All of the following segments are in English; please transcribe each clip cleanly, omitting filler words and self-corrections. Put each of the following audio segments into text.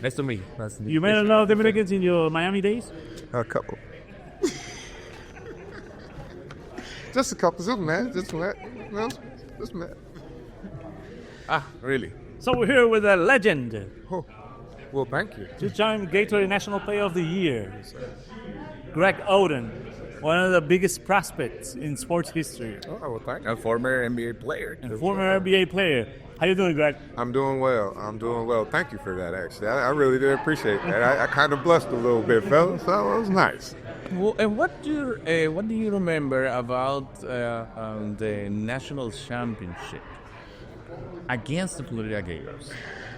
Nice to meet you. Nice to meet You met a lot of Dominicans in your Miami days? A couple. Just a couple. Just met. Just met. No, just met. Ah, really? So we're here with a legend, Oh, well, thank you. two-time Gatorade National Player of the Year, Greg Oden, one of the biggest prospects in sports history, Oh, well, thank you. A former NBA player. and former NBA player. How you doing, Greg? I'm doing well. I'm doing well. Thank you for that, actually. I really did appreciate that. I kind of blushed a little bit, fellas, so it was nice. Well, and what do you remember about the national championship against the Florida Gators?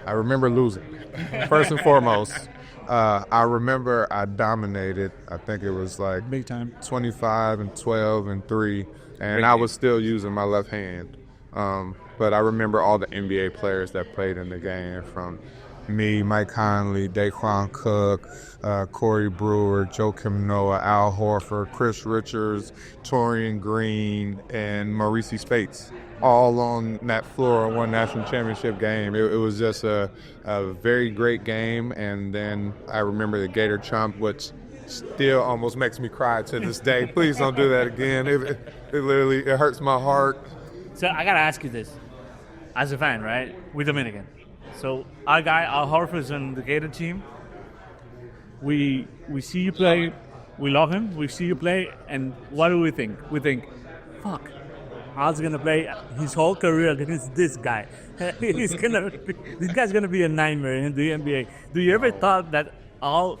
I remember losing. First and foremost, I remember I dominated. I think it was like Big time. 25 and 12 and 3, and I was still using my left hand. But I remember all the NBA players that played in the game, from me, Mike Conley, Daquan Cook, Corey Brewer, Joakim Noah, Al Horford, Chris Richards, Torian Green, and Maurice Spates, all on that floor in one national championship game. It was just a very great game. And then I remember the Gator Chomp, which still almost makes me cry to this day. Please don't do that again. It literally hurts my heart. So I gotta ask you this, as a fan, right? We're Dominican. So our guy, Al Horford's on the Gator team. We see you play. We love him. We see you play, and what do we think? We think, fuck, Al's gonna play his whole career against this guy. This guy's gonna be a nightmare in the NBA. Do you ever thought that Al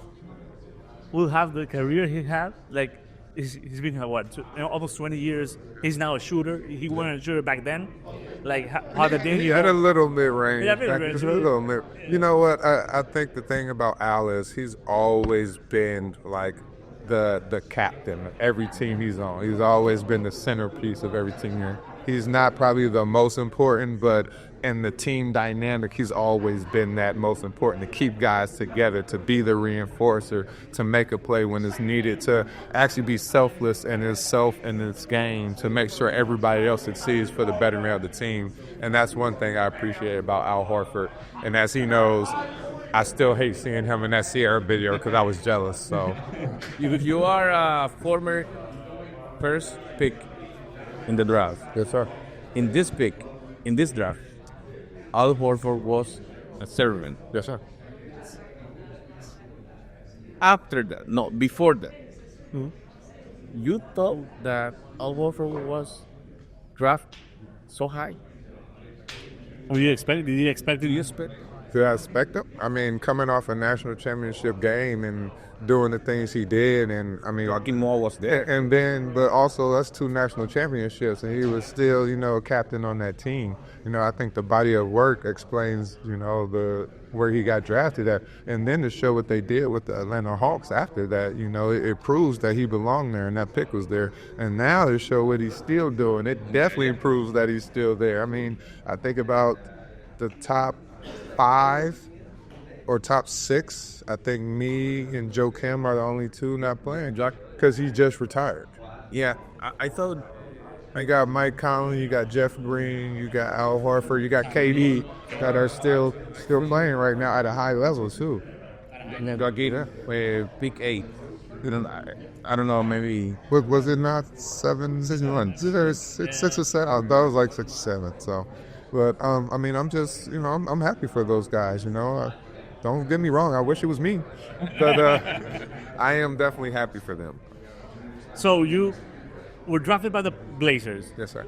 will have the career he had? Like, he's been almost 20 years. He's now a shooter. He wasn't a shooter back then. Like how the thing. He had a little mid-range. Yeah, mid-range. A little mid. You know what? I think the thing about Al is he's always been like the captain of every team he's on. He's always been the centerpiece of every team. He's not probably the most important, but in the team dynamic, he's always been that most important, to keep guys together, to be the reinforcer, to make a play when it's needed, to actually be selfless in himself and his game, to make sure everybody else succeeds for the betterment of the team. And that's one thing I appreciate about Al Horford. And as he knows, I still hate seeing him in that Sierra video because I was jealous. So, You are a former first pick in the draft. yes, sir. In this draft, Al Horford was a servant. Yes, sir. Before that, you thought that Al Horford was drafted so high? Did you expect it? Do you expect? Did I expect him? I mean, coming off a national championship game and doing the things he did, and I mean, Joakim Noah was there. and then, but also that's 2 national championships, and he was still, a captain on that team. I think the body of work explains, where he got drafted at, and then to show what they did with the Atlanta Hawks after that, it proves that he belonged there and that pick was there. And now to show what he's still doing, it definitely proves that he's still there. I mean, I think about the top 5 or top 6. I think me and Joakim are the only 2 not playing, because he just retired. Yeah, I thought. You got Mike Conley, you got Jeff Green, you got Al Horford, you got KD that are still playing right now at a high level too. Gator with pick 8. I don't know, maybe. Was it not 7, 6 or 7? I thought it was like 6 or 7. So, but I mean, I'm just I'm happy for those guys. Don't get me wrong. I wish it was me, but I am definitely happy for them. So you were drafted by the Blazers. Yes, sir.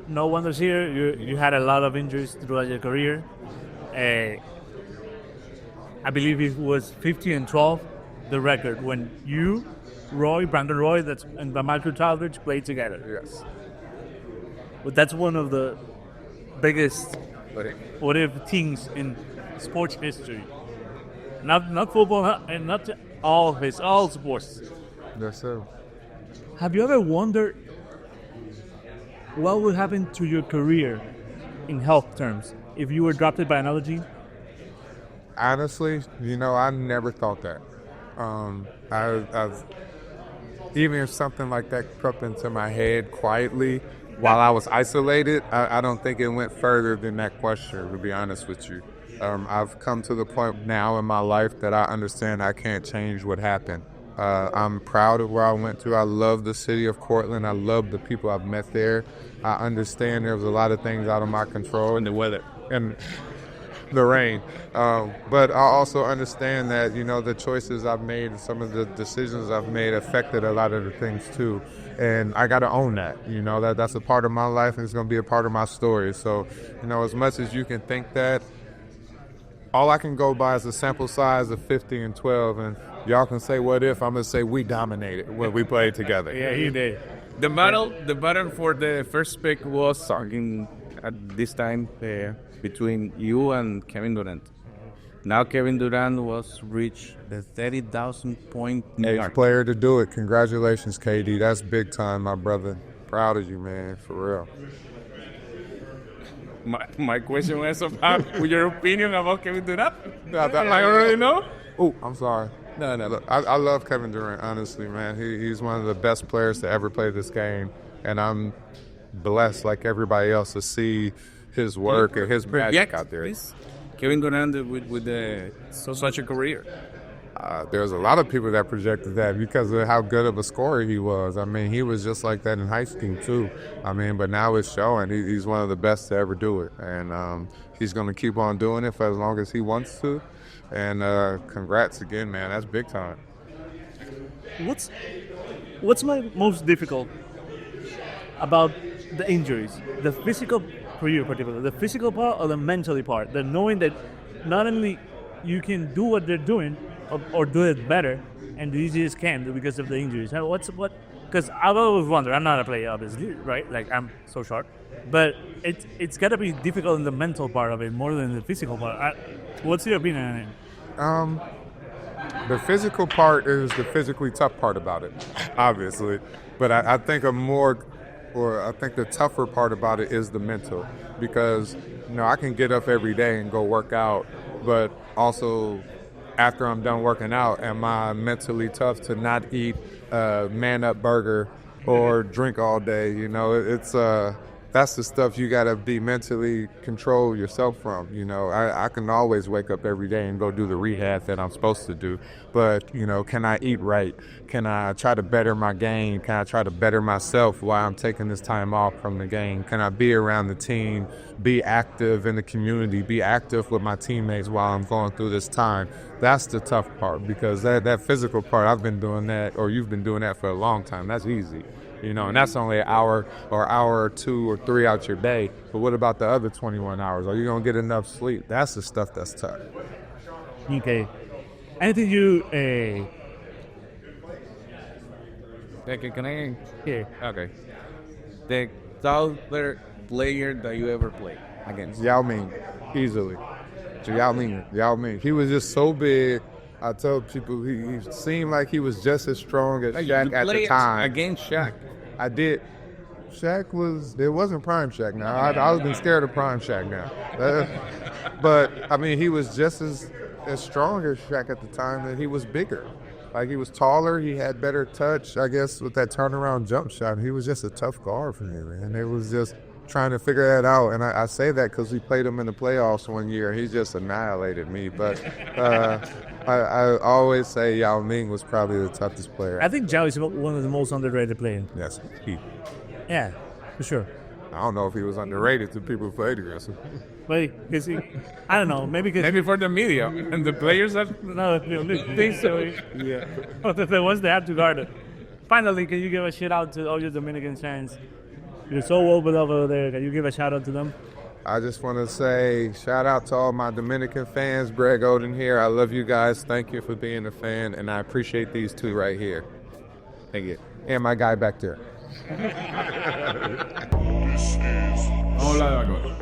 No wonders here. You had a lot of injuries throughout your career. I believe it was 50 and 12, the record, when you, Brandon Roy, and Michael Talbridge played together. Yes. But that's one of the biggest what if things in sports history. Not football and not all sports. Yes, sir. Have you ever wondered what would happen to your career in health terms if you were drafted by another team? Honestly, I never thought that. I've even if something like that crept into my head quietly while I was isolated, I don't think it went further than that question, to be honest with you. I've come to the point now in my life that I understand I can't change what happened. I'm proud of where I went to. I love the city of Cortland. I love the people I've met there. I understand there was a lot of things out of my control. And the weather. And the rain. But I also understand that, the choices I've made and some of the decisions I've made affected a lot of the things too. And I got to own that, that's a part of my life and it's going to be a part of my story. So, as much as you can think that, all I can go by is a sample size of 50 and 12. And y'all can say, what if? I'm going to say we dominated when we played together. Yeah, he did. The battle for the first pick was at this time between you and Kevin Durant. Now Kevin Durant was reached the 30,000 point mark. Player to do it. Congratulations, KD. That's big time, my brother. Proud of you, man, for real. My question was about your opinion about Kevin Durant. I already know. Oh, I'm sorry. No. Look, I love Kevin Durant, honestly, man. He's one of the best players to ever play this game, and I'm blessed, like everybody else, to see his work and his magic out there. Kevin Durant with such a career. There's a lot of people that projected that because of how good of a scorer he was. I mean, he was just like that in high school too. I mean, but now it's showing he's one of the best to ever do it, and he's going to keep on doing it for as long as he wants to. And congrats again, man. That's big time. What's my most difficult about the injuries? The physical, for you in particular, the physical part or the mentally part? The knowing that not only you can do what they're doing or do it better, and the easiest can because of the injuries. Because I've always wondered, I'm not a player, obviously, right? Like, I'm so short. But it's got to be difficult in the mental part of it more than the physical part. What's your opinion on it? The physical part is the physically tough part about it, obviously. But I think I think the tougher part about it is the mental. Because, I can get up every day and go work out, but also after I'm done working out, am I mentally tough to not eat a man-up burger or drink all day? It's that's the stuff you got to be mentally control yourself from. I can always wake up every day and go do the rehab that I'm supposed to do. But, can I eat right? Can I try to better my game? Can I try to better myself while I'm taking this time off from the game? Can I be around the team, be active in the community, be active with my teammates while I'm going through this time? That's the tough part, because that physical part, I've been doing that, or you've been doing that for a long time. That's easy. And that's only an hour or 2 or 3 out your day. But what about the other 21 hours? Are you going to get enough sleep? That's the stuff that's tough. Okay. Anything you... Can I... Here. Okay. The taller player that you ever played against? Yao Ming, easily. Yao Ming. He was just so big. I tell people he seemed like he was just as strong as Shaq at the time. Against Shaq. I did. It wasn't Prime Shaq now. I was been scared of Prime Shaq now. But, I mean, he was just as strong as Shaq at the time, and he was bigger. Like, he was taller, he had better touch, I guess, with that turnaround jump shot. He was just a tough guard for me, man. It was just trying to figure that out. And I say that because we played him in the playoffs one year. He just annihilated me. But I always say Yao Ming was probably the toughest player. I think Zhao is one of the most underrated players. Yes, Yeah, for sure. I don't know if he was underrated to people who played against him. But because I don't know, maybe for the media and the players that think so. Yeah, the ones they have to guard it. Finally, can you give a shout out to all your Dominican fans? You're so well beloved over there. Can you give a shout out to them? I just want to say shout out to all my Dominican fans. Greg Oden here. I love you guys. Thank you for being a fan, and I appreciate these two right here. Thank you. And my guy back there. Hola,